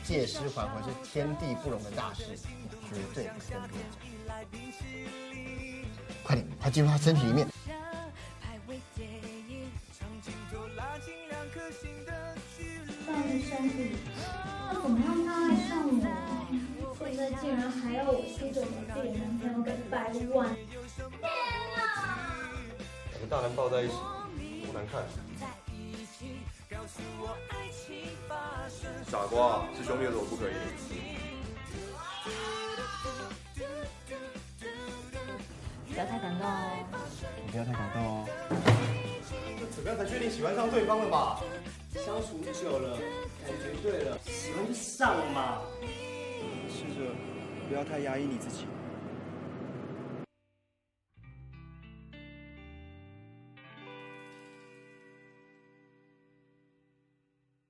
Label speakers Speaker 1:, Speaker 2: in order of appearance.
Speaker 1: 借尸还魂是天地不容的大事，绝对不跟别人讲。快点，快进入他身体里面。
Speaker 2: 上身体，那怎么让他爱上我？现在竟然还要我输着把自己男朋友给掰弯！天哪！
Speaker 3: 两个大人抱在一起，多难看。傻瓜，是兄弟的我不可以。
Speaker 4: 不要太感动哦。
Speaker 1: 你不要太感动哦。
Speaker 3: 怎么样才确定喜欢上对方了吧？
Speaker 5: 相处久了，感觉对了，喜欢就上嘛。
Speaker 6: 试着不要太压抑你自己。